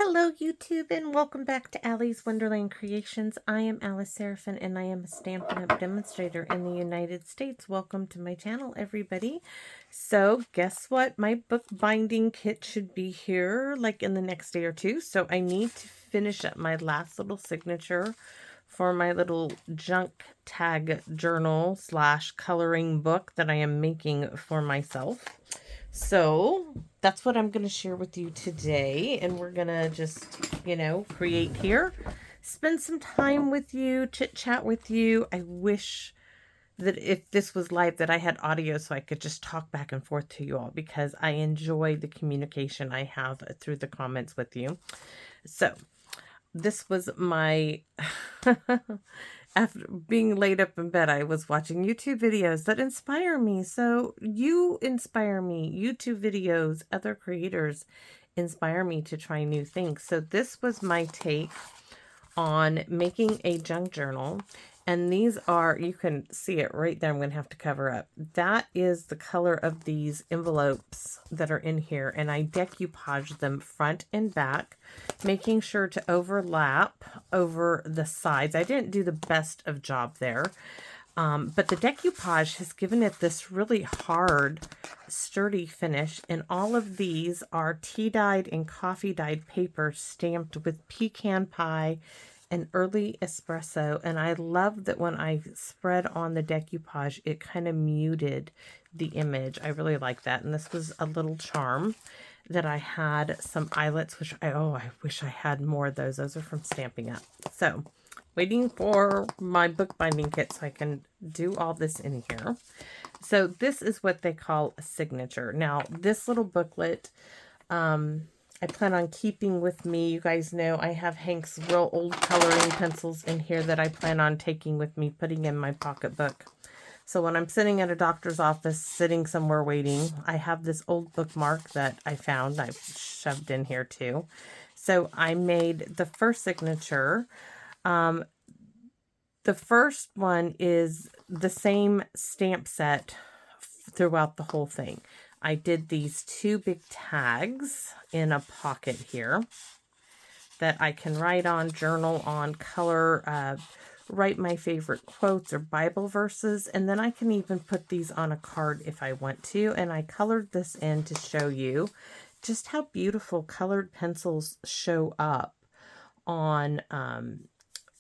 Hello YouTube and welcome back to Allie's Wonderland Creations. I am Alice Seraphin and I am a Stampin' Up! Demonstrator in the United States. Welcome to my channel, everybody. So guess what? My book binding kit should be here like in the next day or two. So I need to finish up my last little signature for my little junk tag journal / coloring book that I am making for myself. So that's what I'm going to share with you today. And we're going to just, create here, spend some time with you, chit chat with you. I wish that if this was live that I had audio so I could just talk back and forth to you all, because I enjoy the communication I have through the comments with you. So this was my, after being laid up in bed, I was watching YouTube videos that inspire me. So you inspire me. YouTube videos, other creators inspire me to try new things. So this was my take on making a junk journal. And these are, you can see it right there. I'm going to have to cover up. That is the color of these envelopes that are in here. And I decoupage them front and back, making sure to overlap over the sides. I didn't do the best of job there. But the decoupage has given it this really hard, sturdy finish. And all of these are tea-dyed and coffee-dyed paper stamped with pecan pie and early espresso. And I love that when I spread on the decoupage, it kind of muted the image. I really like that. And this was a little charm that I had, some eyelets, which I wish I had more of those. Those are from Stampin' Up. So waiting for my bookbinding kit so I can do all this in here. So this is what they call a signature. Now, this little booklet, I plan on keeping with me. You guys know I have Hank's real old coloring pencils in here that I plan on taking with me, putting in my pocketbook. So when I'm sitting at a doctor's office, sitting somewhere waiting, I have this old bookmark that I found. I've shoved in here too. So I made the first signature. The first one is the same stamp set throughout the whole thing. I did these two big tags in a pocket here that I can write on, journal on, color, write my favorite quotes or Bible verses, and then I can even put these on a card if I want to. And I colored this in to show you just how beautiful colored pencils show up on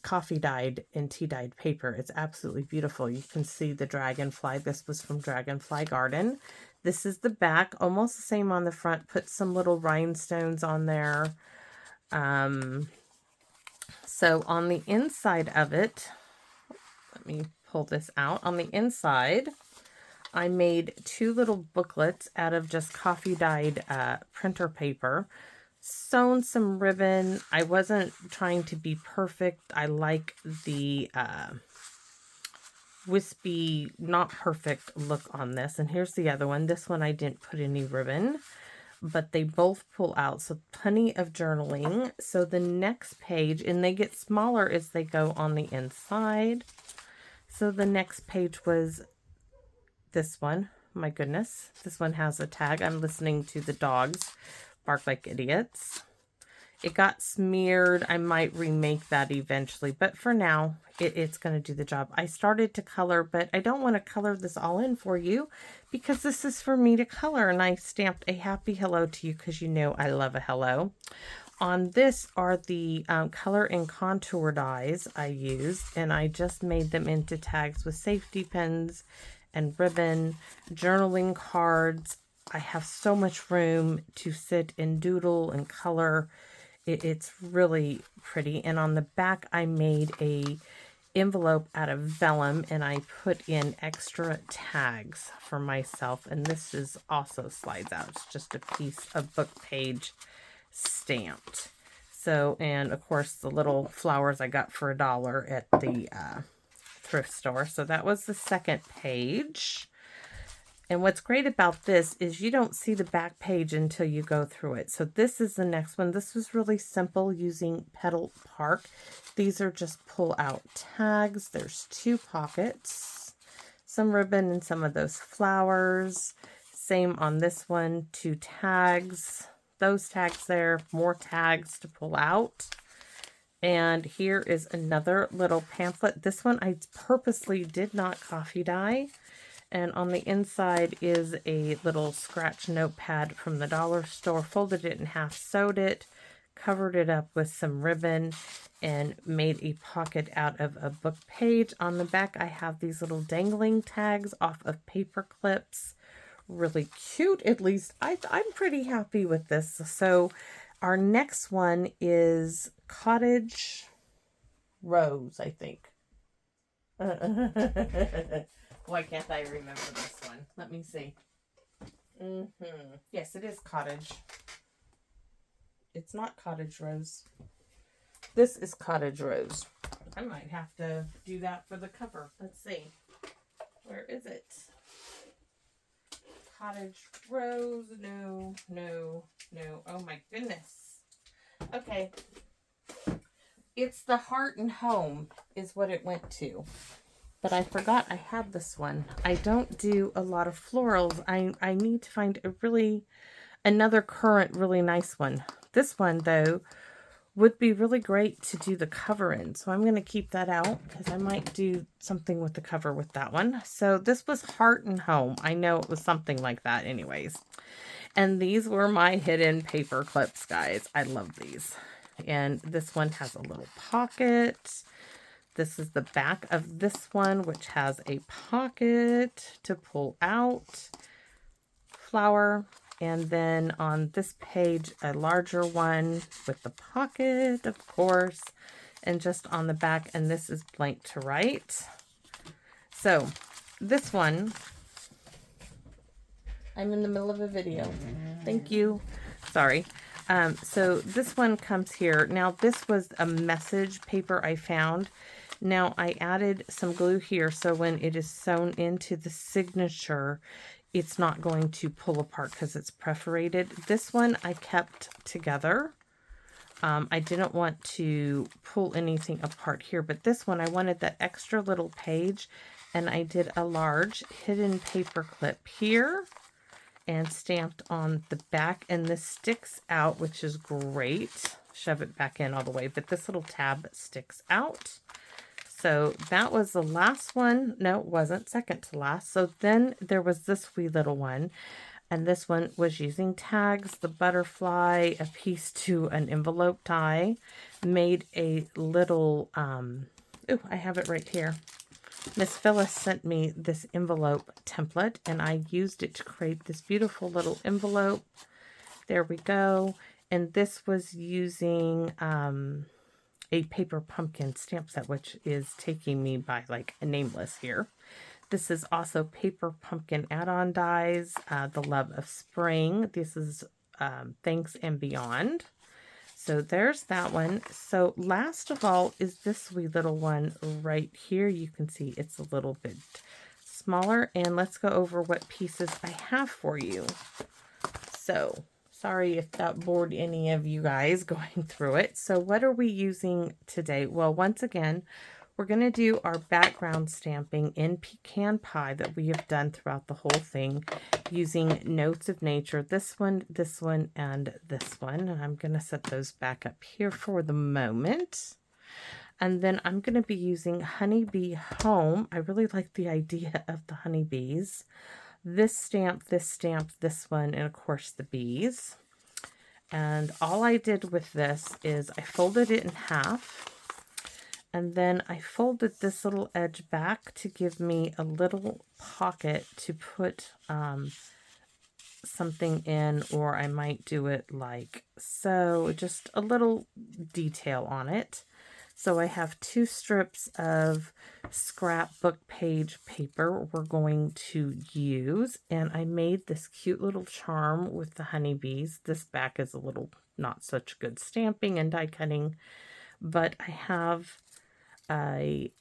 coffee dyed and tea dyed paper. It's absolutely beautiful. You can see the dragonfly. This was from Dragonfly Garden. This is the back, almost the same on the front. Put some little rhinestones on there. So on the inside of it, let me pull this out. On the inside, I made two little booklets out of just coffee dyed printer paper. Sewn some ribbon. I wasn't trying to be perfect. I like the wispy, not perfect look on this. And here's the other one. This one I didn't put any ribbon, but they both pull out. So plenty of journaling. So the next page, and they get smaller as they go on the inside. So the next page was this one. My goodness. This one has a tag. I'm listening to the dogs bark like idiots. It got smeared. I might remake that eventually, but for now, it's going to do the job. I started to color, but I don't want to color this all in for you because this is for me to color, and I stamped a happy hello to you because you know I love a hello. On this are the color and contour dies I used, and I just made them into tags with safety pins and ribbon, journaling cards. I have so much room to sit and doodle and color. It's really pretty. And on the back, I made a envelope out of vellum, and I put in extra tags for myself. And this is also slides out. It's just a piece of book page stamped. So, and of course, the little flowers I got for $1 at the thrift store. So that was the second page. And what's great about this is you don't see the back page until you go through it. So this is the next one. This was really simple using Petal Park. These are just pull out tags. There's two pockets, some ribbon and some of those flowers. Same on this one, two tags. those tags there, more tags to pull out. And here is another little pamphlet. This one I purposely did not coffee dye. And on the inside is a little scratch notepad from the dollar store. Folded it in half, sewed it, covered it up with some ribbon, and made a pocket out of a book page. On the back, I have these little dangling tags off of paper clips. Really cute. At least I'm pretty happy with this. So our next one is Cottage Rose, I think. Why can't I remember this one? Let me see. Yes, it is Cottage. It's not Cottage Rose. This is Cottage Rose. I might have to do that for the cover. Let's see. Where is it? Cottage Rose. No, no, no. Oh my goodness. Okay. It's the Heart and Home is what it went to. But I forgot I had this one. I don't do a lot of florals. I need to find another current really nice one. This one, though, would be really great to do the cover in. So I'm going to keep that out because I might do something with the cover with that one. So this was Heart and Home. I know it was something like that anyways. And these were my hidden paper clips, guys. I love these. And this one has a little pocket. This is the back of this one, which has a pocket to pull out, flower, and then on this page, a larger one with the pocket, of course, and just on the back, and this is blank to write. So this one, I'm in the middle of a video. Thank you. Sorry. So this one comes here. Now, this was a message paper I found. Now, I added some glue here, so when it is sewn into the signature, it's not going to pull apart because it's perforated. This one I kept together. I didn't want to pull anything apart here, but this one I wanted that extra little page, and I did a large hidden paper clip here and stamped on the back, and this sticks out, which is great. Shove it back in all the way, but this little tab sticks out. So that was the last one. No, it wasn't. Second to last. So then there was this wee little one. And this one was using tags, the butterfly, a piece to an envelope die. Made a little, I have it right here. Miss Phyllis sent me this envelope template. And I used it to create this beautiful little envelope. There we go. And this was using a paper pumpkin stamp set, which is taking me by like a nameless here. This is also paper pumpkin add-on dies, the Love of Spring. This is Thanks and Beyond. So there's that one. So last of all is this wee little one right here. You can see it's a little bit smaller. And let's go over what pieces I have for you. So sorry if that bored any of you guys going through it. So what are we using today? Well, once again, we're going to do our background stamping in pecan pie that we have done throughout the whole thing using Notes of Nature. This one, and this one. And I'm going to set those back up here for the moment. And then I'm going to be using Honeybee Home. I really like the idea of the honeybees. This stamp, this one, and of course the bees. And all I did with this is I folded it in half, and then I folded this little edge back to give me a little pocket to put something in, or I might do it like so, just a little detail on it. So I have 2 strips of scrapbook page paper we're going to use. And I made this cute little charm with the honeybees. This back is a little not such good stamping and die cutting. But I have a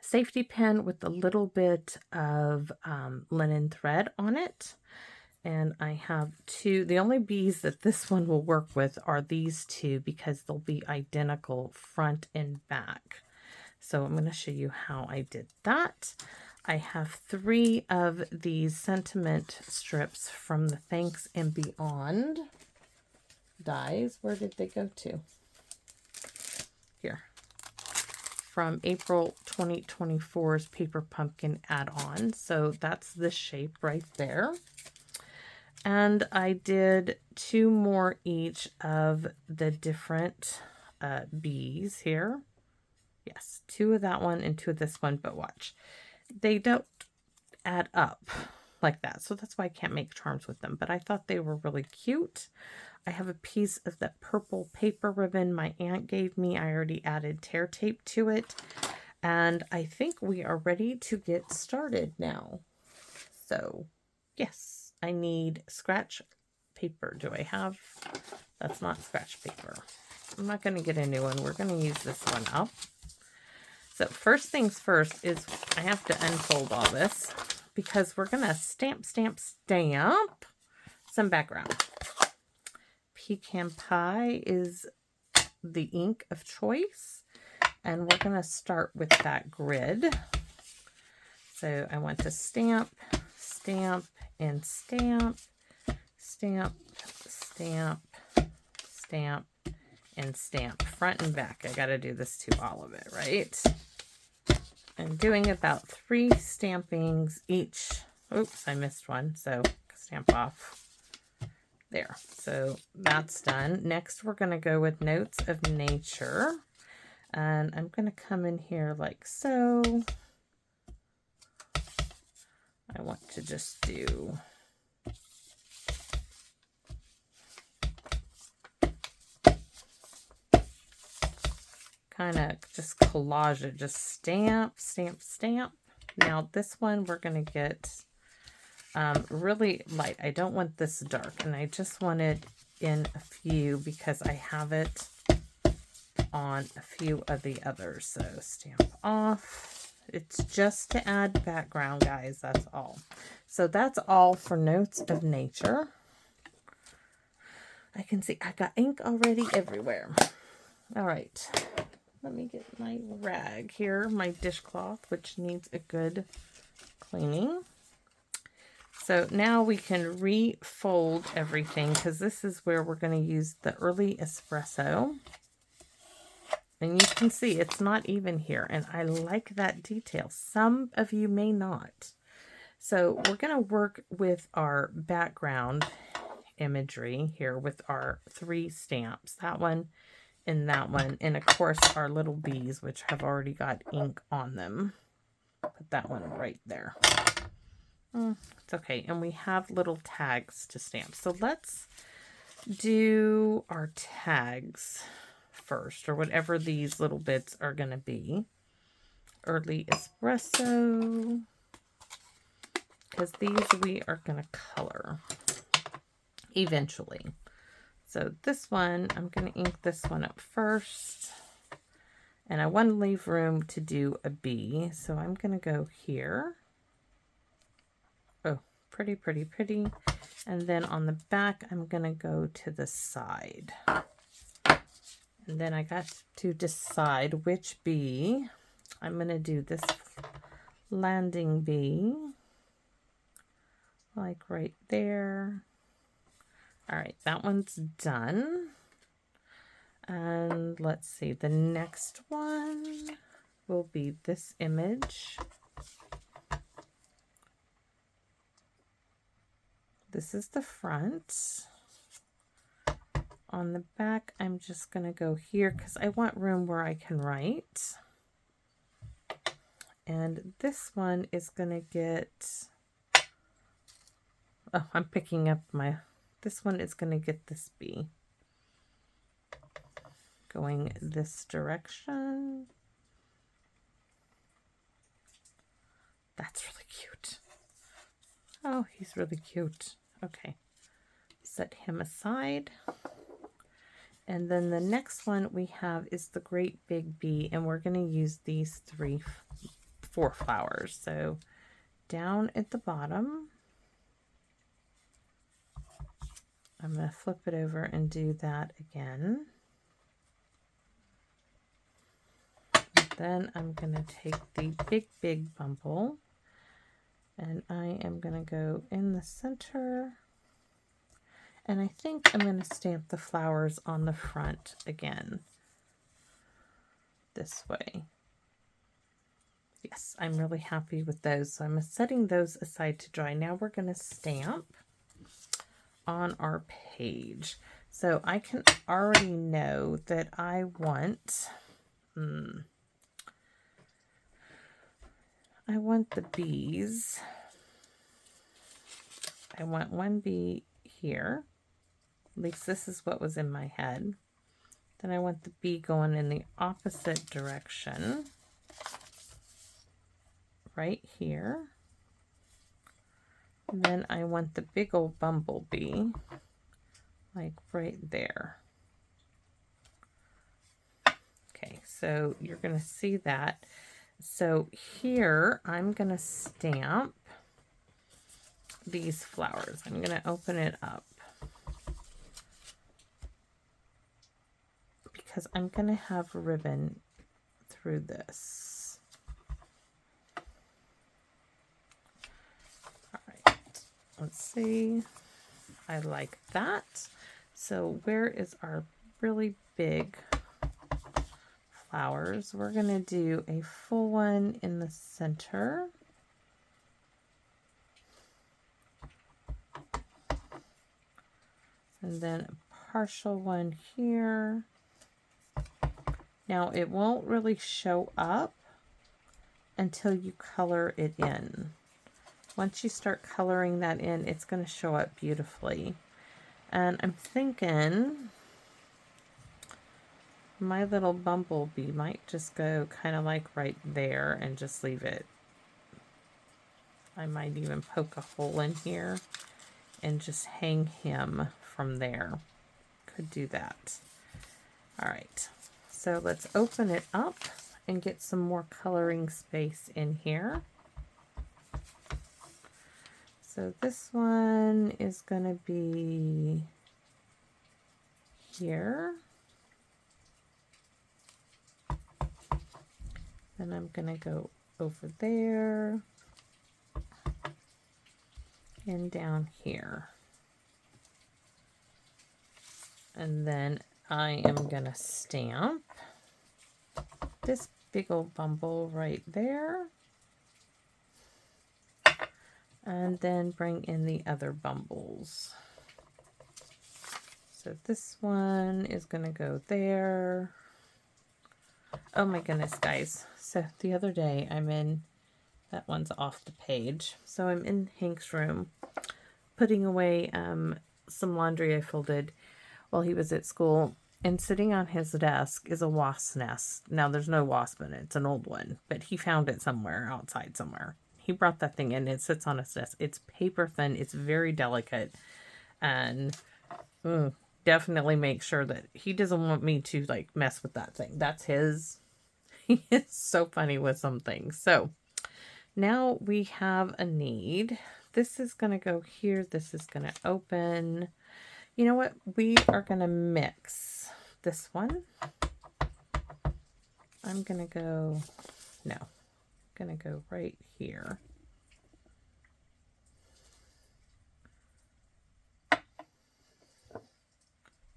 safety pin with a little bit of linen thread on it. And I have 2, the only bees that this one will work with are these 2 because they'll be identical front and back. So I'm going to show you how I did that. I have 3 of these sentiment strips from the Thanks and Beyond dies. Where did they go to? Here. From April 2024's Paper Pumpkin add-on. So that's the shape right there. And I did 2 more each of the different bees here. Yes, 2 of that one and 2 of this one, but watch. They don't add up like that. So that's why I can't make charms with them. But I thought they were really cute. I have a piece of that purple paper ribbon my aunt gave me. I already added tear tape to it. And I think we are ready to get started now. So, yes, I need scratch paper. Do I have? That's not scratch paper. I'm not going to get a new one. We're going to use this one up. So first things first is I have to unfold all this because we're going to stamp some background. Pecan Pie is the ink of choice, and we're going to start with that grid. So I want to stamp, stamp, and stamp, stamp, stamp, stamp, and stamp front and back. I got to do this to all of it, right? I'm doing about 3 stampings each. Oops, I missed one, so stamp off. There, so that's done. Next, we're going to go with Notes of Nature. And I'm going to come in here like so. I want to just do kind of just collage it, just stamp, stamp, stamp. Now this one we're going to get really light. I don't want this dark, and I just want it in a few because I have it on a few of the others. So stamp off. It's just to add background, guys. That's all. So that's all for Notes of Nature. I can see I got ink already everywhere. All right. Let me get my rag here, my dishcloth, which needs a good cleaning. So now we can refold everything because this is where we're going to use the early espresso. And you can see it's not even here, and I like that detail. Some of you may not. So we're going to work with our background imagery here with our 3 stamps. That one and that one, and of course our little bees, which have already got ink on them. Put that one right there. It's okay, and we have little tags to stamp. So let's do our tags first, or whatever these little bits are going to be. Early espresso, because these we are going to color eventually. So this one, I'm going to ink this one up first. And I want to leave room to do a bee. So I'm going to go here. Oh, pretty, pretty, pretty. And then on the back, I'm going to go to the side. And then I got to decide which bee. I'm going to do this landing bee. Like right there. All right, that one's done. And let's see, the next one will be this image. This is the front. On the back, I'm just going to go here because I want room where I can write. And this one is going to get... Oh, I'm picking up my... This one is going to get this bee. Going this direction. That's really cute. Oh, he's really cute. Okay. Set him aside. And then the next one we have is the Great Big Bee, and we're going to use these 4 flowers. So down at the bottom, I'm going to flip it over and do that again. And then I'm going to take the Big Bumble And I am going to go in the center. And I think I'm going to stamp the flowers on the front again. This way. Yes, I'm really happy with those. So I'm setting those aside to dry. Now we're going to stamp on our page. So I can already know that I want, I want the bees. I want one bee here. At least this is what was in my head. Then I want the bee going in the opposite direction. Right here. And then I want the big old bumblebee like right there. Okay, so you're going to see that. So here I'm going to stamp these flowers. I'm going to open it up because I'm going to have ribbon through this. All right, let's see. I like that. So where is our really big flowers? We're going to do a full one in the center. And then a partial one here. Now it won't really show up until you color it in. Once you start coloring that in, it's going to show up beautifully. And I'm thinking my little bumblebee might just go kind of like right there and just leave it. I might even poke a hole in here and just hang him from there. Could do that. All right, so let's open it up and get some more coloring space in here. So this one is going to be here. Then I'm going to go over there and down here. And then I am going to stamp this big old bumble right there. And then bring in the other bumbles. So this one is going to go there. Oh my goodness, guys. So the other day that one's off the page. So I'm in Hank's room putting away some laundry I folded while he was at school. And sitting on his desk is a wasp nest. Now there's no wasp in it. It's an old one. But he found it somewhere outside somewhere. He brought that thing in. It sits on his desk. It's paper thin. It's very delicate. And definitely make sure that he doesn't want me to like mess with that thing. That's his. He is so funny with some things. So now we have a need. This is going to go here. This is going to open. You know what? We are going to mix this one. I'm going to go, no. Going to go right here.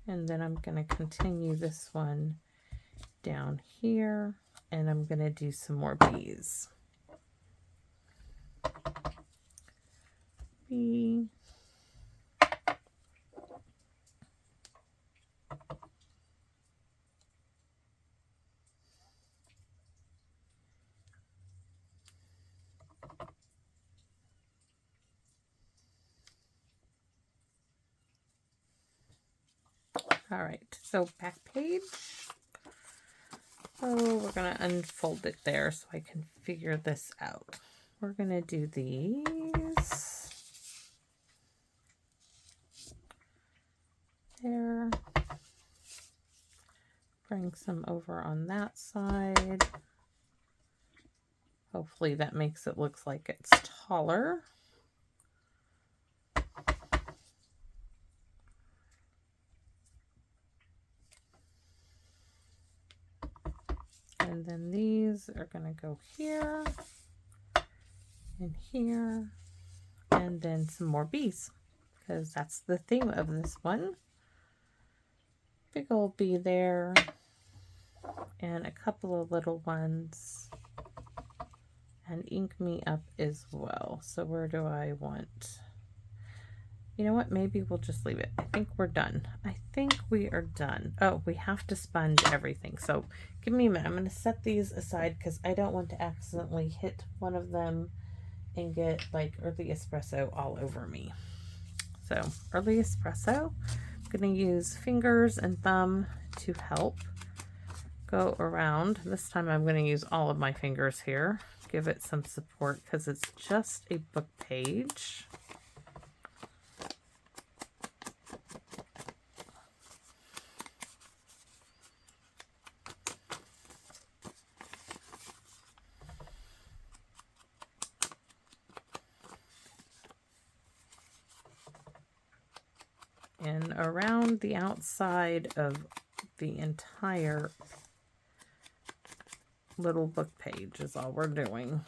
And then I'm going to continue this one down here, and I'm going to do some more bees. Bee. All right, so back page. Oh, we're going to unfold it there so I can figure this out. We're going to do these. There. Bring some over on that side. Hopefully that makes it look like it's taller. And then these are going to go here. in here, and then some more bees, because that's the theme of this one. Big old bee there, and a couple of little ones, and ink me up as well. So where do I want? You know what? Maybe we'll just leave it. I think we're done. I think we are done. Oh, we have to sponge everything. So give me a minute. I'm going to set these aside because I don't want to accidentally hit one of them and get like early espresso all over me. So early espresso, I'm going to use fingers and thumb to help go around. This time I'm going to use all of my fingers here. Give it some support because it's just a book page. And around the outside of the entire little book page is all we're doing.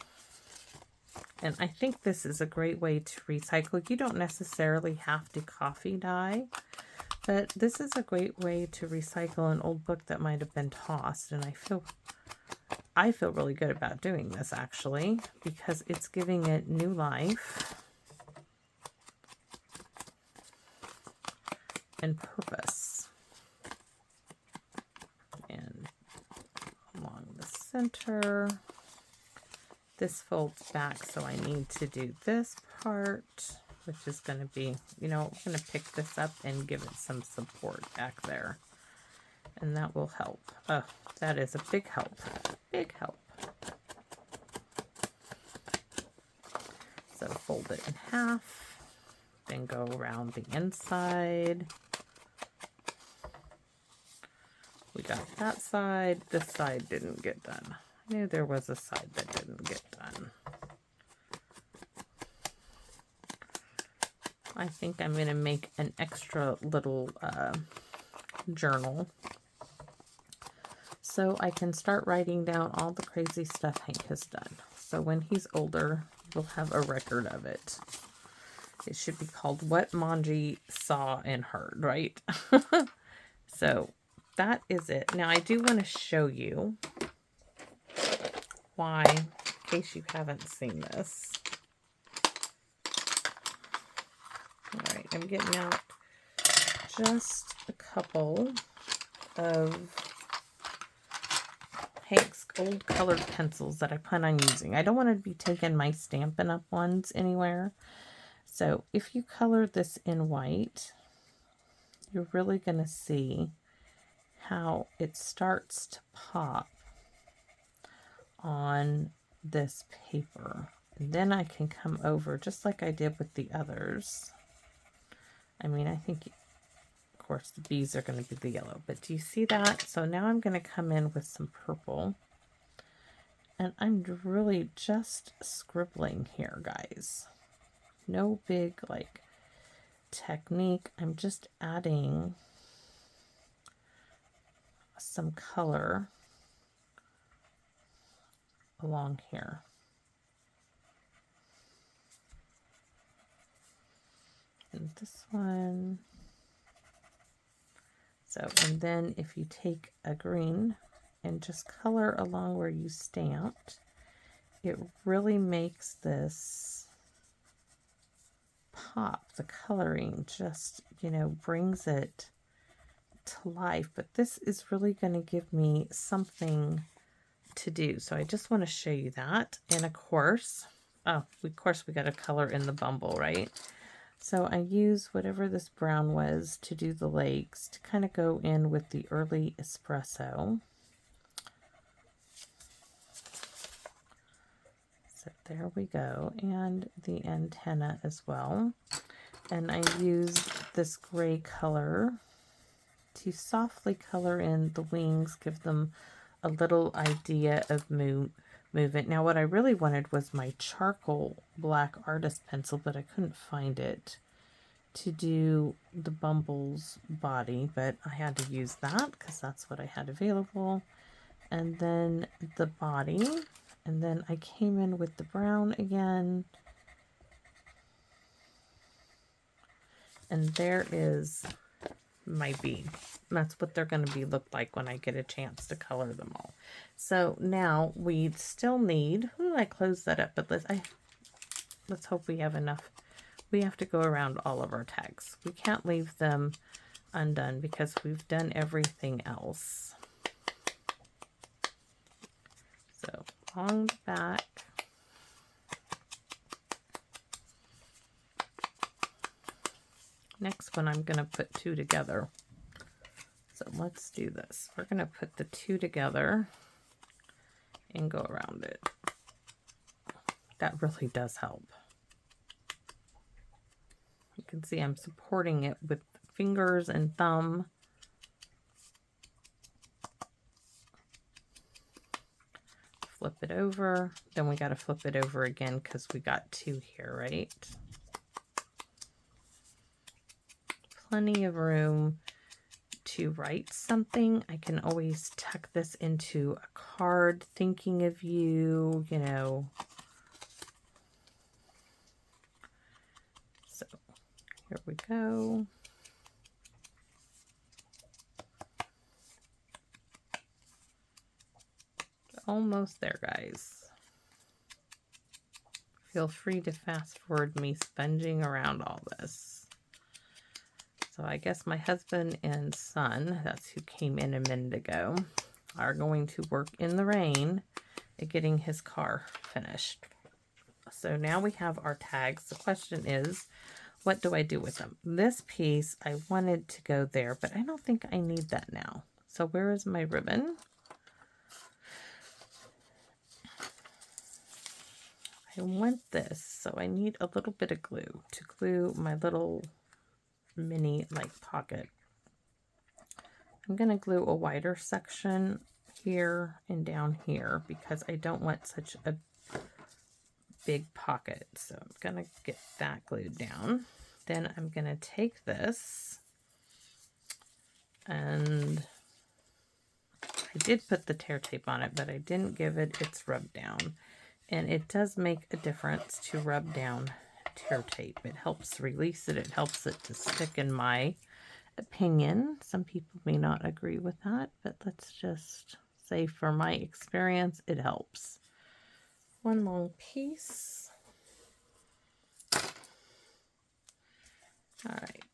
And I think this is a great way to recycle. You don't necessarily have to coffee dye, but this is a great way to recycle an old book that might have been tossed. And I feel really good about doing this actually, because it's giving it new life and purpose. And along the center, this folds back, so I need to do this part, which is going to be, you know, I'm going to pick this up and give it some support back there, and that will help. Oh, that is a big help. Big help. So fold it in half, then go around the inside. We got that side. This side didn't get done. I knew there was a side that didn't get done. I think I'm going to make an extra little journal so I can start writing down all the crazy stuff Hank has done. So when he's older, we'll have a record of it. It should be called What Manji Saw and Heard, right? So that is it. Now I do want to show you why, in case you haven't seen this. All right, I'm getting out just a couple of Hank's old colored pencils that I plan on using. I don't want to be taking my Stampin' Up! Ones anywhere. So if you color this in white, you're really going to see how it starts to pop on this paper. And then I can come over just like I did with the others. I mean, I think, of course, the bees are going to be the yellow, but do you see that? So now I'm going to come in with some purple, and I'm really just scribbling here, guys. No big, like, technique. I'm just adding some color along here. And this one. So, and then if you take a green and just color along where you stamped, it really makes this pop. The coloring just, you know, brings it to life. But this is really going to give me something to do. So I just want to show you that. And of course, we got to color in the bumble, right? So I use whatever this brown was to do the legs to kind of go in with the early espresso. So there we go. And the antenna as well. And I use this gray color to softly color in the wings, give them a little idea of movement. Now what I really wanted was my charcoal black artist pencil, but I couldn't find it to do the bumble's body, but I had to use that because that's what I had available. And then the body, And then I came in with the brown again. And there is my bee. That's what they're going to be look like when I get a chance to color them all. So now we still need, I closed that up, but let's hope we have enough. We have to go around all of our tags. We can't leave them undone because we've done everything else. So along the back. Next one, I'm going to put two together. So let's do this. We're going to put the two together and go around it. That really does help. You can see I'm supporting it with fingers and thumb. Flip it over. Then we got to flip it over again because we got two here, right? Plenty of room to write something. I can always tuck this into a card, thinking of you, you know. So here we go. Almost there, guys. Feel free to fast forward me sponging around all this. So I guess my husband and son, that's who came in a minute ago, are going to work in the rain at getting his car finished. So now we have our tags. The question is, what do I do with them? This piece, I wanted to go there, but I don't think I need that now. So where is my ribbon? I want this, so I need a little bit of glue to glue my little mini like pocket. I'm going to glue a wider section here and down here because I don't want such a big pocket. So I'm going to get that glued down. Then I'm going to take this, and I did put the tear tape on it, but I didn't give it its rub down. And it does make a difference to rub down tear tape. It helps release it. It helps it to stick, in my opinion. Some people may not agree with that, but let's just say for my experience, it helps. One long piece. All right.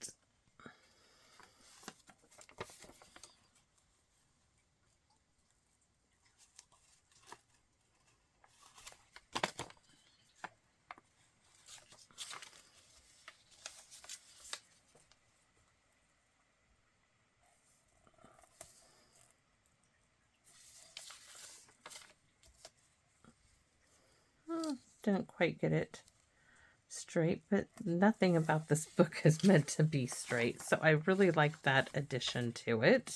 Didn't quite get it straight, but nothing about this book is meant to be straight. So I really like that addition to it.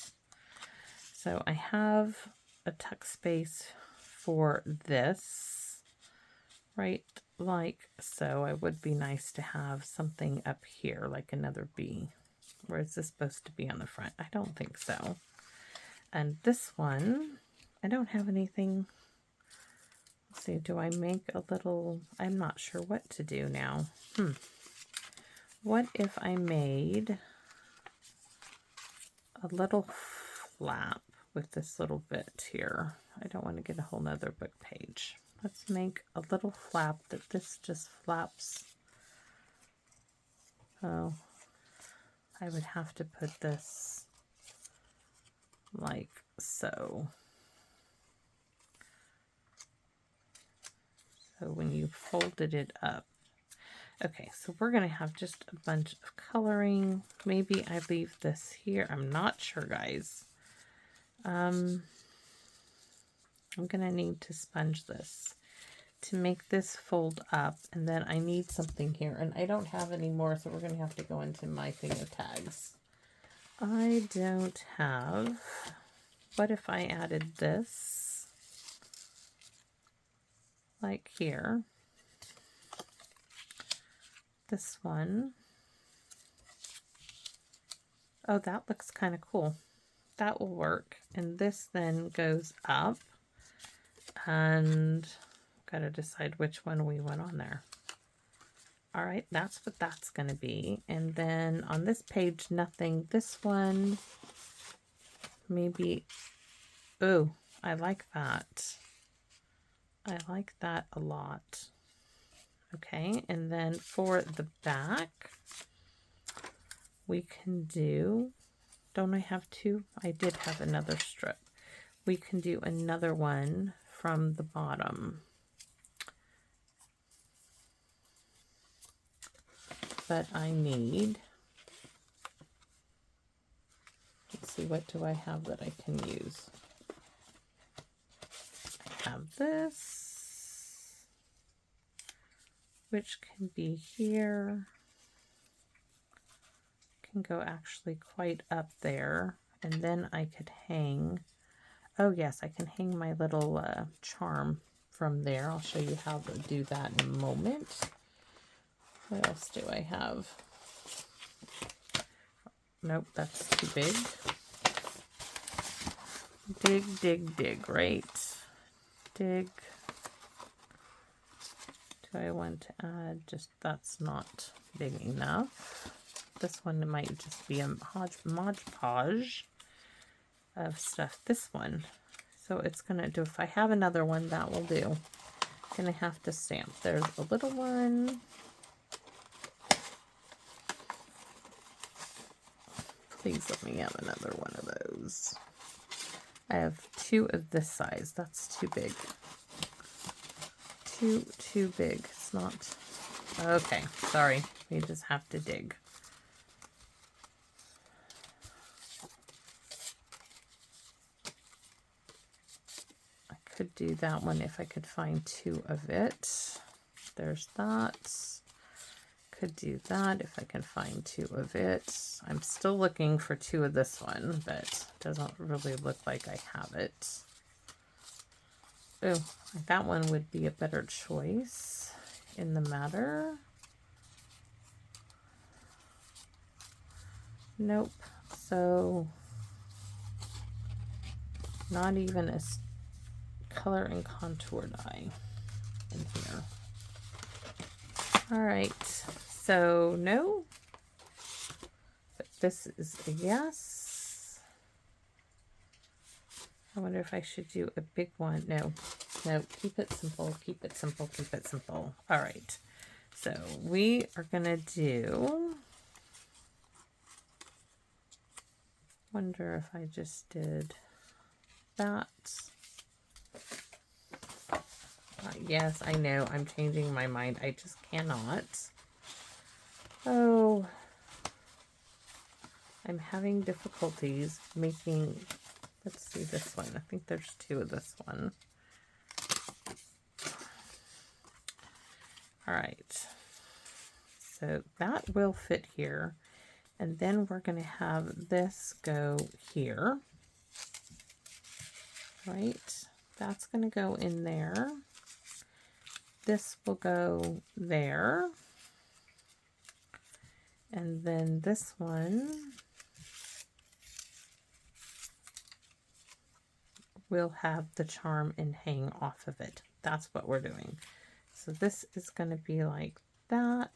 So I have a tuck space for this, right? Like so. It would be nice to have something up here, like another bee. Where is this supposed to be on the front? I don't think so. And this one, I don't have anything. Let's see, do I make a little, I'm not sure what to do now. What if I made a little flap with this little bit here? I don't want to get a whole nother book page. Let's make a little flap that this just flaps. Oh, I would have to put this like so. So when you folded it up. Okay, so we're going to have just a bunch of coloring. Maybe I leave this here. I'm not sure, guys. I'm going to need to sponge this to make this fold up. And then I need something here. And I don't have any more, so we're going to have to go into my thing of tags. I don't have... What if I added this? Like here, this one. Oh, that looks kind of cool. That will work. And this then goes up, and Got to decide which one we want on there. All right, that's what that's going to be. And then on this page, nothing. This one, maybe, oh, I like that. I like that a lot. Okay, and then for the back, we can do, don't I have two? I did have another strip. We can do another one from the bottom. But I need, let's see, what do I have that I can use? I have this, which can be here, can go actually quite up there, and then I could hang, oh yes, I can hang my little charm from there. I'll show you how to do that in a moment. What else do I have? Nope, that's too big. Dig, dig, dig, right? Dig. Do I want to add just, that's not big enough. This one might just be a Mod Podge of stuff. This one. So it's going to do, if I have another one, that will do. Gonna have to stamp. There's a little one. Please let me have another one of those. I have two of this size. That's too big. Too big. It's not. Okay, sorry. We just have to dig. I could do that one if I could find two of it. There's that. Could do that if I can find two of it. I'm still looking for two of this one, but doesn't really look like I have it. Oh, that one would be a better choice in the matter. Nope. So not even a color and contour die in here. All right. So no, but this is a yes. I wonder if I should do a big one. No, keep it simple, keep it simple, keep it simple. All right, so we are gonna do, wonder if I just did that. Yes, I know, I'm changing my mind. I just cannot. Oh, I'm having difficulties making, let's see this one. I think there's two of this one. All right. So that will fit here. And then we're going to have this go here. Right? That's going to go in there. This will go there. And then this one will have the charm and hang off of it. That's what we're doing. So this is going to be like that.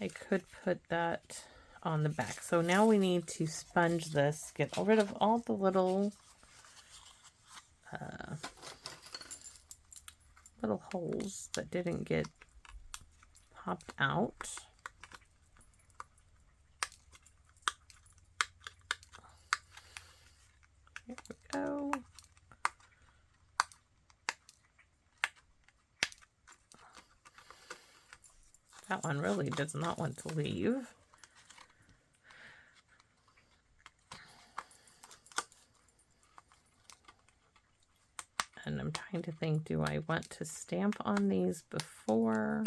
I could put that on the back. So now we need to sponge this, get rid of all the little holes that didn't get popped out. Here we go. That one really does not want to leave. And I'm trying to think, do I want to stamp on these before?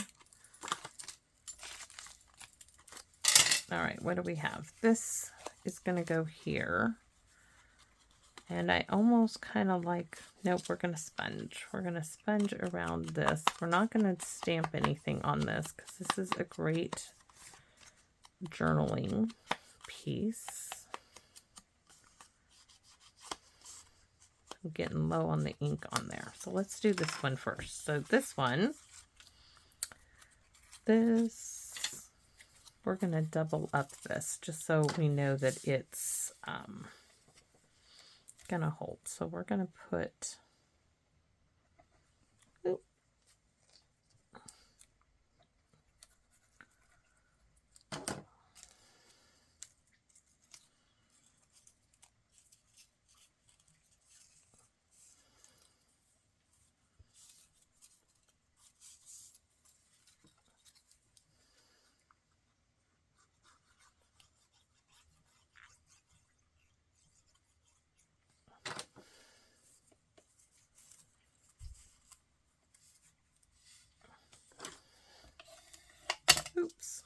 All right, what do we have? This is going to go here. And I almost kind of like, nope, we're going to sponge. We're going to sponge around this. We're not going to stamp anything on this because this is a great journaling piece. I'm getting low on the ink on there. So let's do this one first. So this one, we're going to double up this just so we know that it's going to hold. So we're going to put, oops.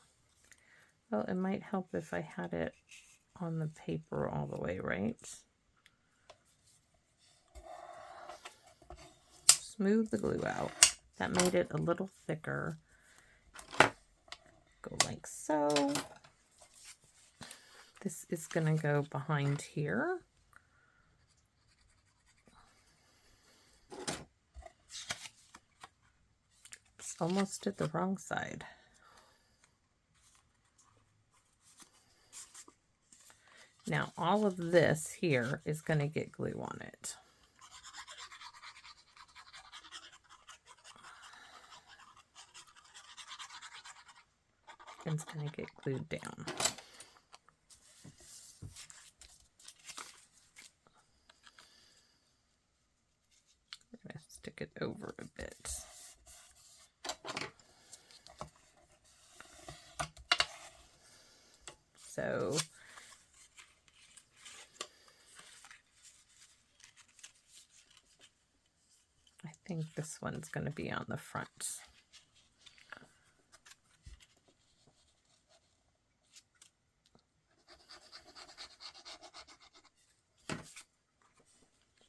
Well, it might help if I had it on the paper all the way, right? Smooth the glue out. That made it a little thicker. Go like so. This is going to go behind here. Oops, almost did the wrong side. Now all of this here is going to get glue on it. It's going to get glued down. We're going to stick it over a bit. So I think this one's going to be on the front.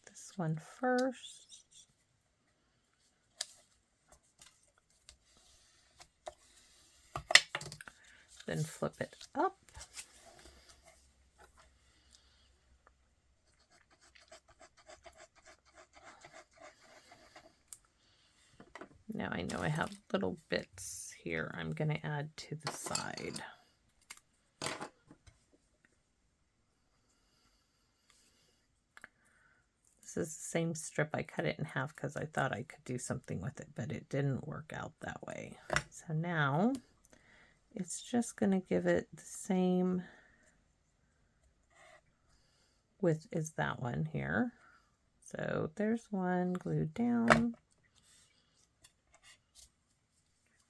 This one first. Then flip it up. Now I know I have little bits here I'm going to add to the side. This is the same strip. I cut it in half because I thought I could do something with it, but it didn't work out that way. So now it's just going to give it the same width as that one here. So there's one glued down.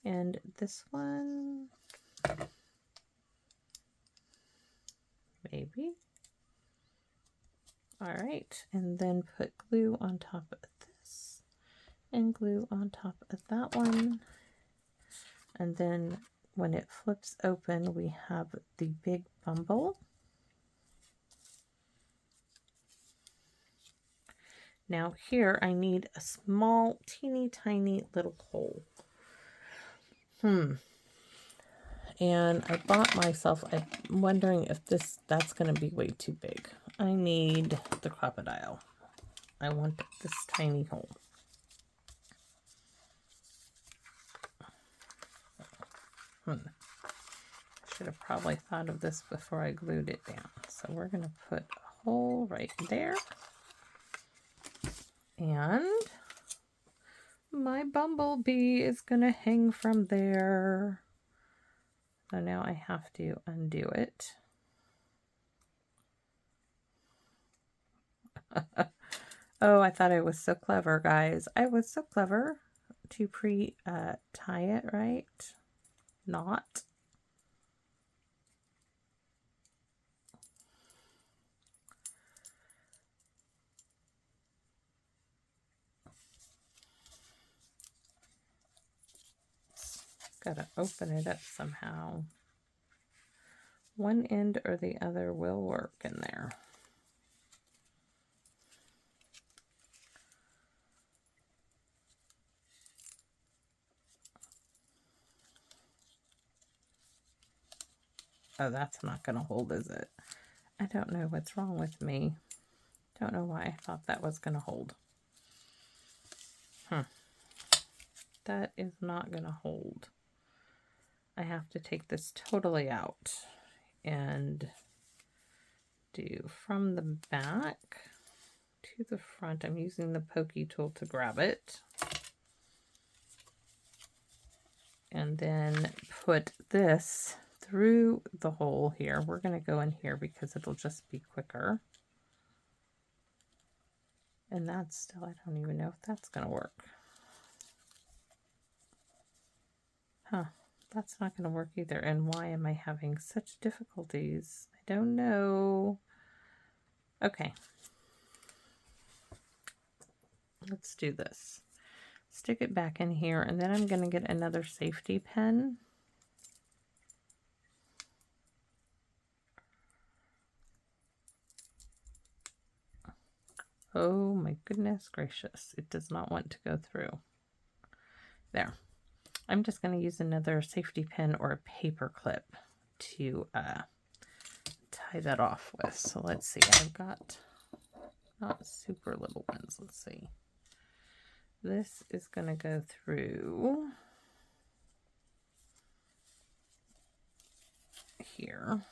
And this one, maybe. All right, and then put glue on top of this and glue on top of that one. And then when it flips open, we have the big bumble. Now here I need a small, teeny tiny little hole. And I bought myself, I'm wondering if that's going to be way too big. I need the crocodile. I want this tiny hole. Should have probably thought of this before I glued it down. So we're going to put a hole right there. And my bumblebee is going to hang from there. So now I have to undo it. Oh, I thought I was so clever, guys. I was so clever to tie it right. Not. Gotta open it up somehow. One end or the other will work in there. Oh, that's not going to hold, is it? I don't know what's wrong with me. Don't know why I thought that was going to hold. That is not going to hold. I have to take this totally out and do from the back to the front. I'm using the pokey tool to grab it. And then put this through the hole here. We're going to go in here because it'll just be quicker. And that's still, I don't even know if that's going to work. Huh, that's not going to work either. And why am I having such difficulties? I don't know. Okay. Let's do this. Stick it back in here, and then I'm going to get another safety pin. Oh my goodness gracious, it does not want to go through. There. I'm just going to use another safety pin or a paper clip to tie that off with. So let's see, I've got not super little ones. Let's see. This is going to go through here.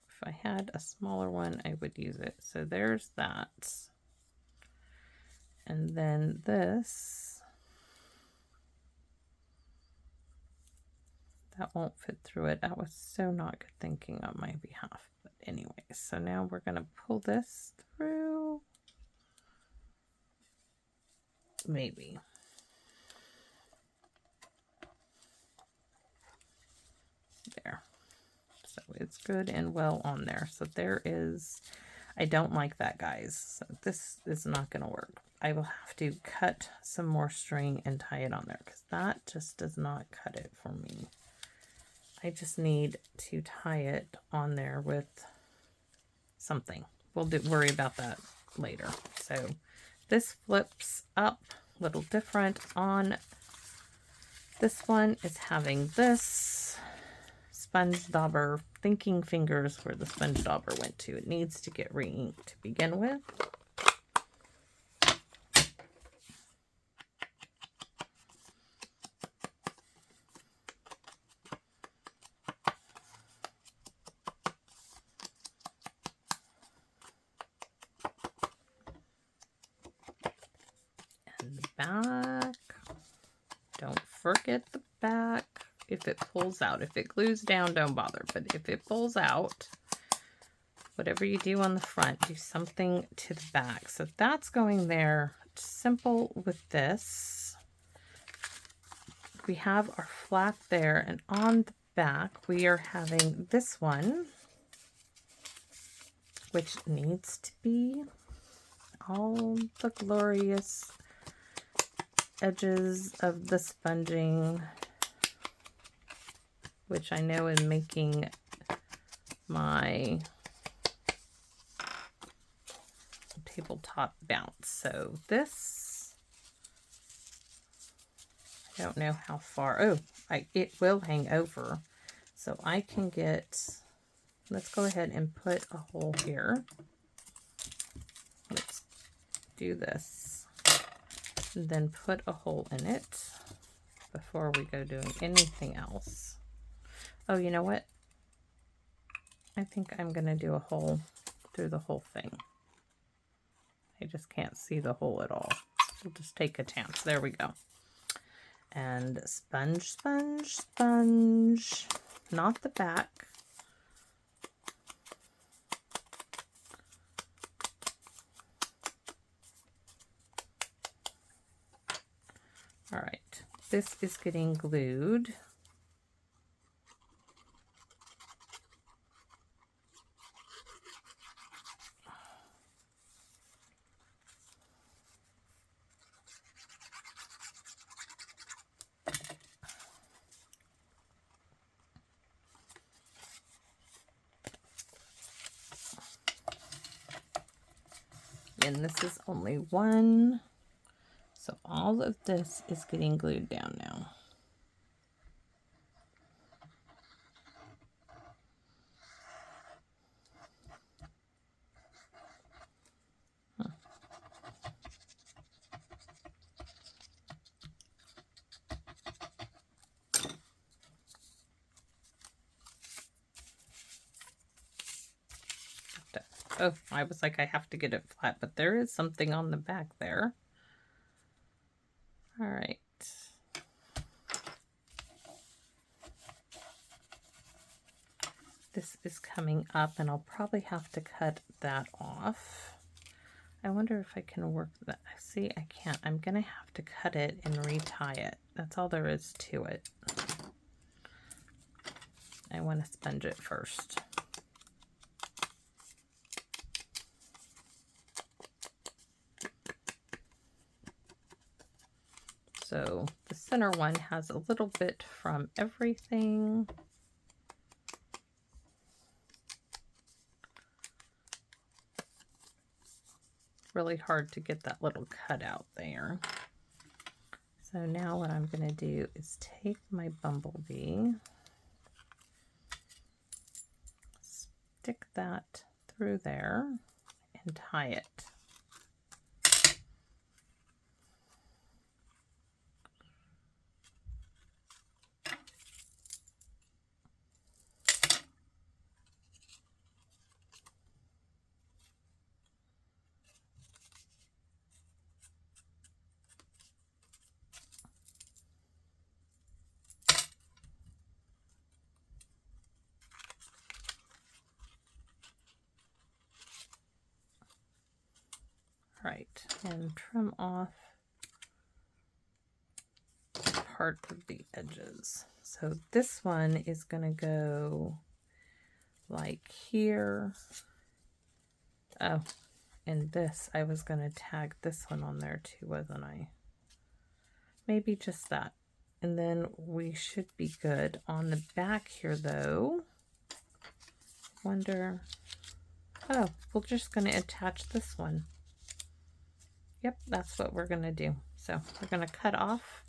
If I had a smaller one, I would use it. So there's that. And then this, that won't fit through it. That was so not good thinking on my behalf. But anyway, so now we're going to pull this through. Maybe. There. So it's good and well on there. So there is, I don't like that, guys. So this is not going to work. I will have to cut some more string and tie it on there because that just does not cut it for me. I just need to tie it on there with something. We'll worry about that later. So this flips up a little different on this one. Is having this sponge dauber thinking fingers where the sponge dauber went to. It needs to get re-inked to begin with. And the back. Don't forget the back. If it pulls out, if it glues down, don't bother. But if it pulls out, whatever you do on the front, do something to the back. So that's going there. Simple with this. We have our flap there, and on the back we are having this one, which needs to be all the glorious edges of the sponging, which I know is making my tabletop bounce. So this, I don't know how far. Oh, it will hang over. So I can get, let's go ahead and put a hole here. Let's do this. And then put a hole in it before we go doing anything else. Oh, you know what? I think I'm going to do a hole through the whole thing. I just can't see the hole at all. We'll just take a chance. There we go. And sponge, sponge, sponge. Not the back. All right. This is getting glued. And this is only one. So all of this is getting glued down now. Oh, I was like, I have to get it flat, but there is something on the back there. All right. This is coming up, and I'll probably have to cut that off. I wonder if I can work that. See, I can't. I'm going to have to cut it and retie it. That's all there is to it. I want to sponge it first. So the center one has a little bit from everything. Really hard to get that little cutout there. So now what I'm going to do is take my bumblebee, stick that through there, and tie it. Right, and trim off part of the edges. So this one is going to go like here. Oh, and this, I was going to tag this one on there too, wasn't I? Maybe just that. And then we should be good. On the back here though, wonder, oh, we're just going to attach this one. Yep, that's what we're going to do. So we're going to cut off,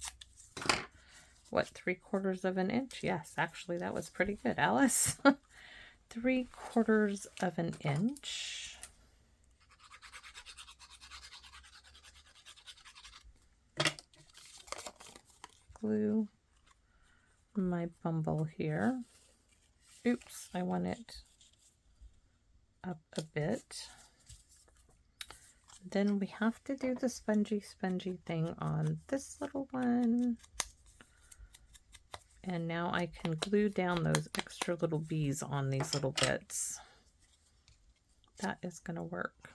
what, 3/4 of an inch? Yes, actually that was pretty good, Alice. 3/4 of an inch. Glue my bumble here. Oops, I want it up a bit. Then we have to do the spongy thing on this little one. And now I can glue down those extra little bees on these little bits. That is going to work.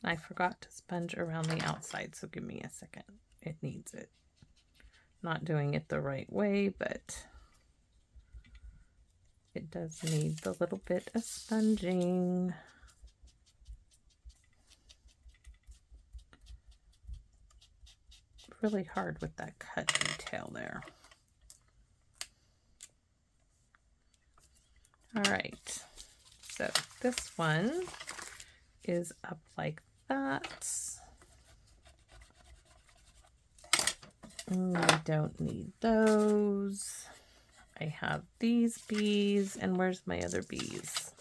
I forgot to sponge around the outside, so give me a second. It needs it. Not doing it the right way, but it does need the little bit of sponging. Really hard with that cut detail there. All right, so this one is up like that. I don't need those. I have these bees, and where's my other bees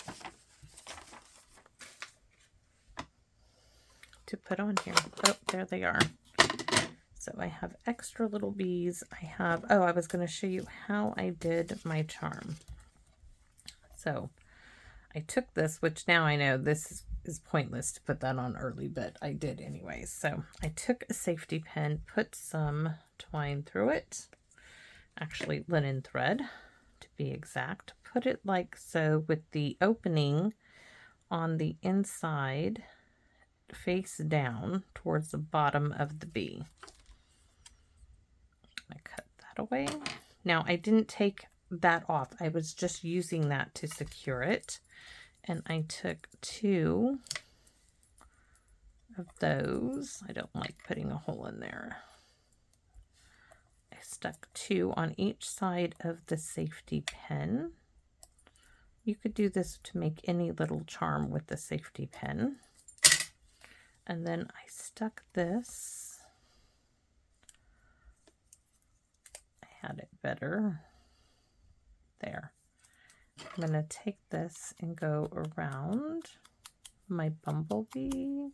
to put on here? Oh, there they are. So I have extra little bees. I have, oh, I was going to show you how I did my charm. So I took this, which now I know this is pointless to put that on early, but I did anyways. So I took a safety pin, put some twine through it, actually linen thread to be exact, put it like so with the opening on the inside face down towards the bottom of the bee. I cut that away. Now I didn't take that off. I was just using that to secure it. And I took 2 of those. I don't like putting a hole in there. I stuck 2 on each side of the safety pin. You could do this to make any little charm with the safety pin. And then I stuck this. I had it better. There. I'm going to take this and go around my bumblebee,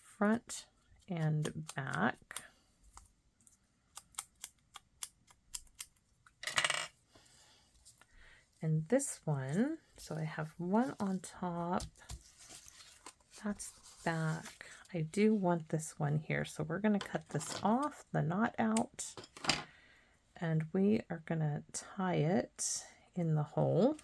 front and back. And this one, so I have one on top. That's back. I do want this one here, so we're going to cut this off, the knot out, and we are going to tie it in the hole.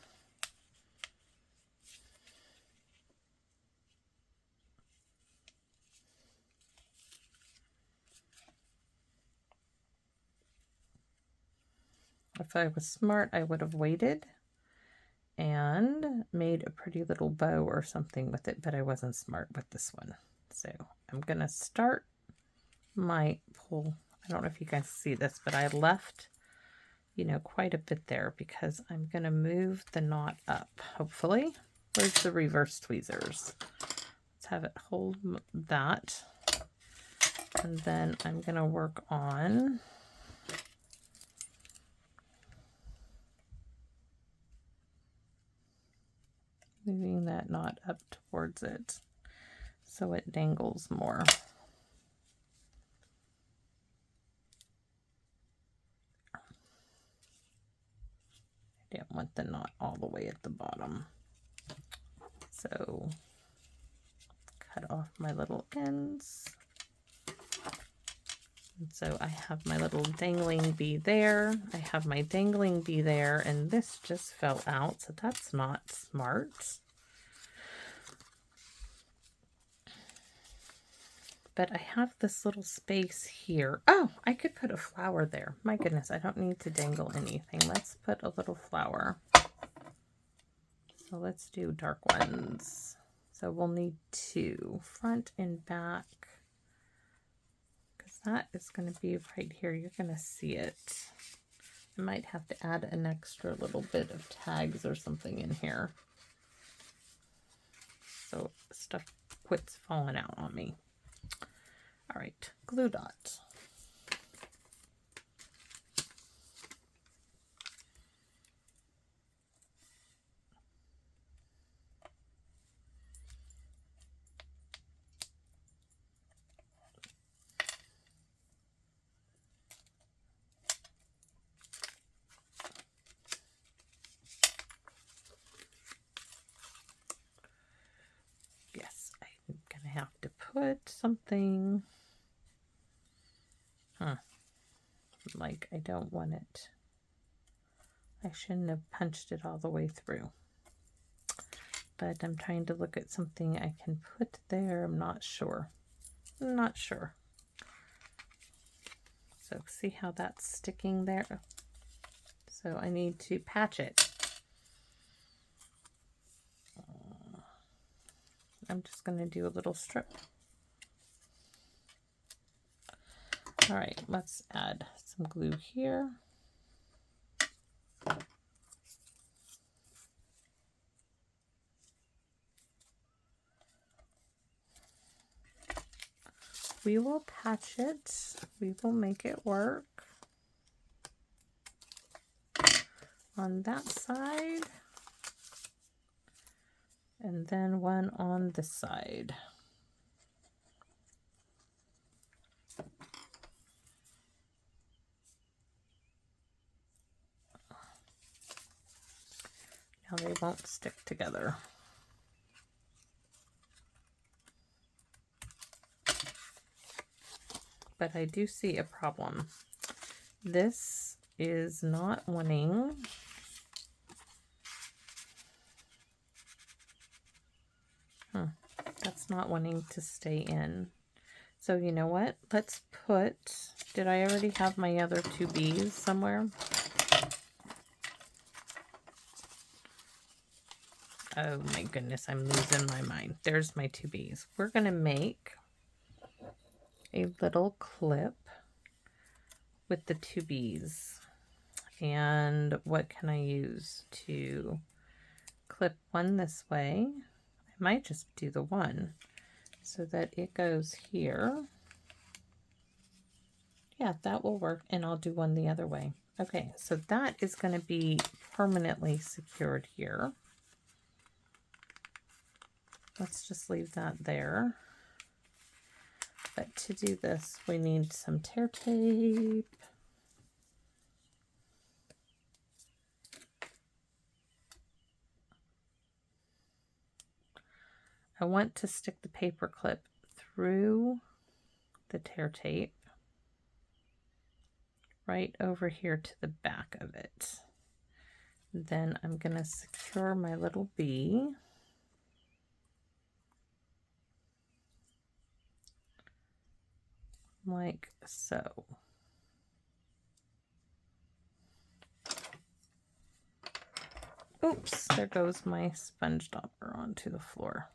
If I was smart, I would have waited and made a pretty little bow or something with it, but I wasn't smart with this one. So I'm going to start my pull. I don't know if you guys see this, but I left, you know, quite a bit there because I'm going to move the knot up, hopefully. Where's the reverse tweezers? Let's have it hold that. And then I'm going to work on moving that knot up towards it so it dangles more. I didn't want the knot all the way at the bottom. So cut off my little ends. And so I have my little dangling bee there. I have my dangling bee there, and this just fell out, so that's not smart. But I have this little space here. Oh, I could put a flower there. My goodness, I don't need to dangle anything. Let's put a little flower. So let's do dark ones. So we'll need 2, front and back. That is going to be right here. You're going to see it. I might have to add an extra little bit of tags or something in here, so stuff quits falling out on me. All right, glue dot. Have to put something, like I don't want it. I shouldn't have punched it all the way through, but I'm trying to look at something I can put there. I'm not sure. So see how that's sticking there? So I need to patch it. I'm just going to do a little strip. All right, let's add some glue here. We will patch it. We will make it work. On that side. And then one on this side. Now they won't stick together. But I do see a problem. This is not wanting that's not wanting to stay in. So you know what? Let's put, did I already have my other 2 bees somewhere? Oh my goodness, I'm losing my mind. There's my 2 bees. We're going to make a little clip with the 2 bees. And what can I use to clip one this way? I might just do the one so that it goes here. Yeah, that will work, and I'll do one the other way. Okay, so that is going to be permanently secured here. Let's just leave that there. But to do this, we need some tear tape. I want to stick the paper clip through the tear tape right over here to the back of it. Then I'm going to secure my little bee. Like so. Oops, there goes my sponge dauber onto the floor.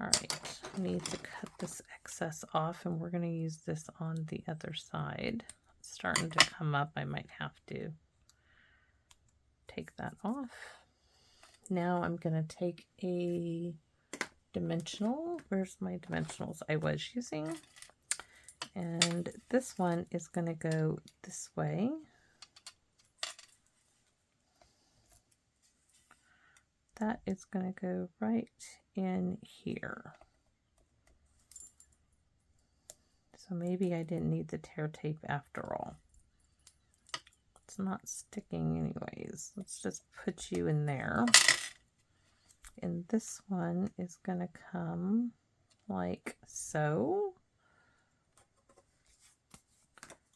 All right, I need to cut this excess off, and we're going to use this on the other side. It's starting to come up. I might have to take that off. Now I'm going to take a dimensional. Where's my dimensionals I was using? And this one is going to go this way. That is going to go right in here. So maybe I didn't need the tear tape after all. It's not sticking anyways. Let's just put you in there. And this one is going to come like so.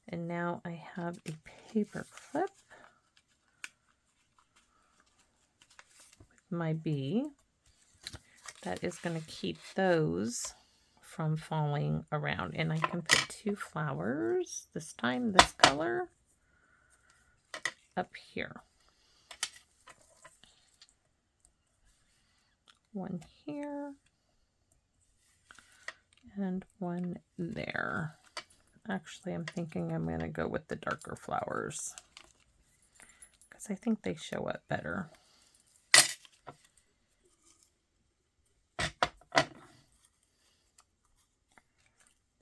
And now I have a paper clip with my bee that is going to keep those from falling around. And I can put 2 flowers, this time this color, up here. One here and one there. Actually, I'm thinking I'm going to go with the darker flowers because I think they show up better.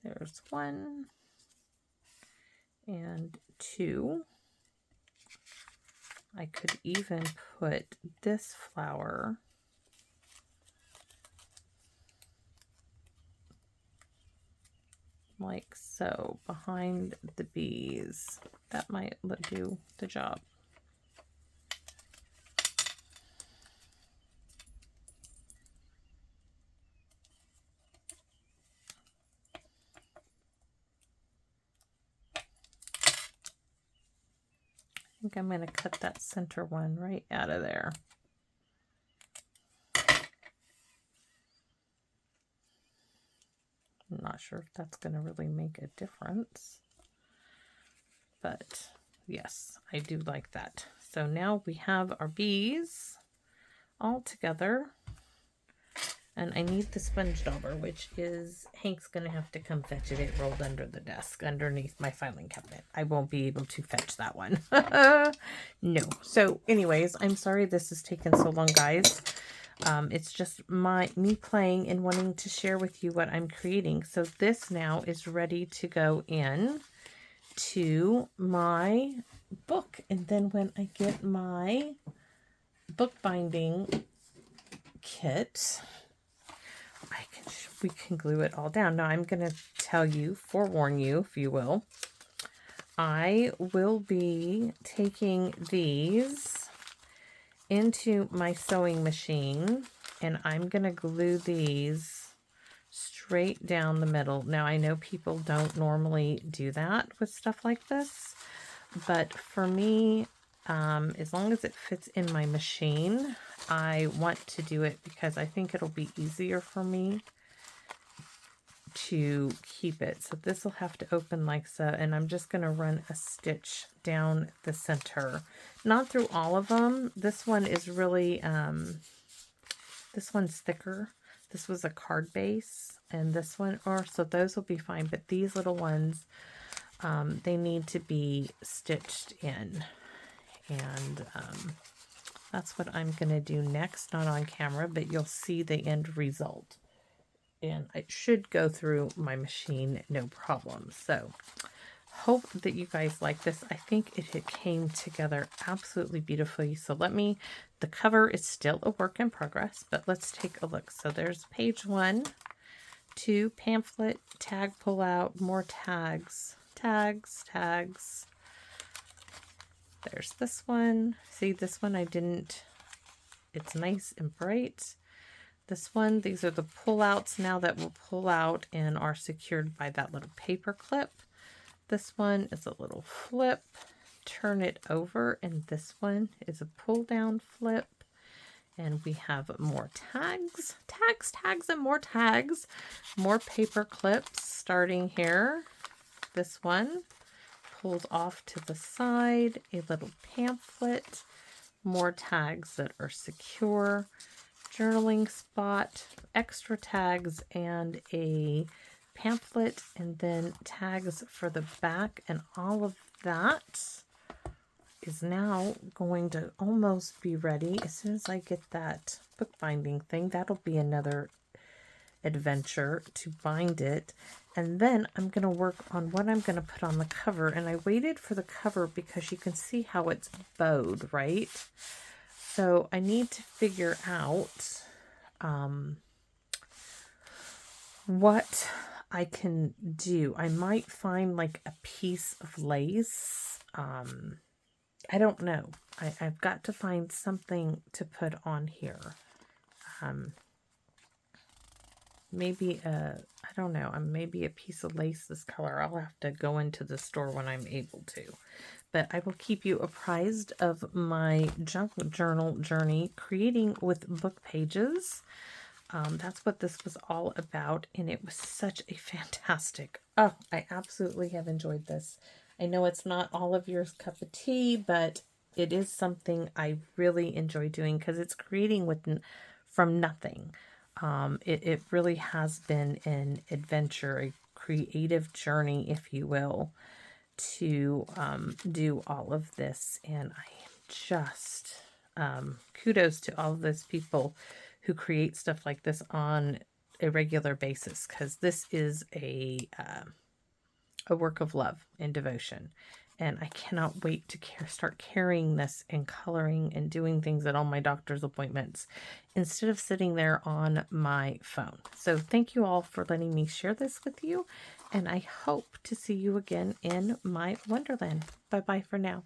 There's 1 and 2. I could even put this flower like so behind the bees. That might do the job. I think I'm going to cut that center one right out of there. I'm not sure if that's going to really make a difference, but yes, I do like that. So now we have our bees all together, and I need the sponge dauber, which is Hank's going to have to come fetch it. It rolled under the desk underneath my filing cabinet. I won't be able to fetch that one. No. So anyways, I'm sorry this has taken so long, guys. It's just me playing and wanting to share with you what I'm creating. So this now is ready to go in to my book. And then when I get my bookbinding kit, we can glue it all down. Now I'm going to tell you, forewarn you, if you will, I will be taking these into my sewing machine, and I'm going to glue these straight down the middle. Now I know people don't normally do that with stuff like this, but for me, as long as it fits in my machine, I want to do it because I think it'll be easier for me to keep it. So this will have to open like so, and I'm just going to run a stitch down the center, not through all of them. This one is really this one's thicker. This was a card base, and this one, so those will be fine, but these little ones, they need to be stitched in, and that's what I'm going to do next. Not on camera, but you'll see the end result. And it should go through my machine no problem. So hope that you guys like this. I think it came together absolutely beautifully. So the cover is still a work in progress, but let's take a look. So there's page 1, 2, pamphlet, tag pull out, more tags, tags. There's this one. See, this one I didn't It's nice and bright. This one, these are the pull-outs now that will pull out and are secured by that little paper clip. This one is a little flip. Turn it over, and this one is a pull-down flip. And we have more tags, tags, and more tags. More paper clips starting here. This one pulls off to the side, a little pamphlet, more tags that are secure, journaling spot, extra tags, and a pamphlet, and then tags for the back, and all of that is now going to almost be ready. As soon as I get that bookbinding thing, that'll be another adventure to bind it. And then I'm going to work on what I'm going to put on the cover. And I waited for the cover because you can see how it's bowed, right? So I need to figure out what I can do. I might find like a piece of lace. I don't know. I've got to find something to put on here. Maybe I don't know, maybe a piece of lace this color. I'll have to go into the store when I'm able to. But I will keep you apprised of my junk journal journey, creating with book pages. That's what this was all about, and it was such a fantastic, oh, I absolutely have enjoyed this. I know it's not all of your cup of tea, but it is something I really enjoy doing because it's creating from nothing. It really has been an adventure, a creative journey, if you will, to do all of this. And I am just kudos to all of those people who create stuff like this on a regular basis, because this is a work of love and devotion. And I cannot wait to start carrying this and coloring and doing things at all my doctor's appointments instead of sitting there on my phone. So thank you all for letting me share this with you. And I hope to see you again in my Wonderland. Bye-bye for now.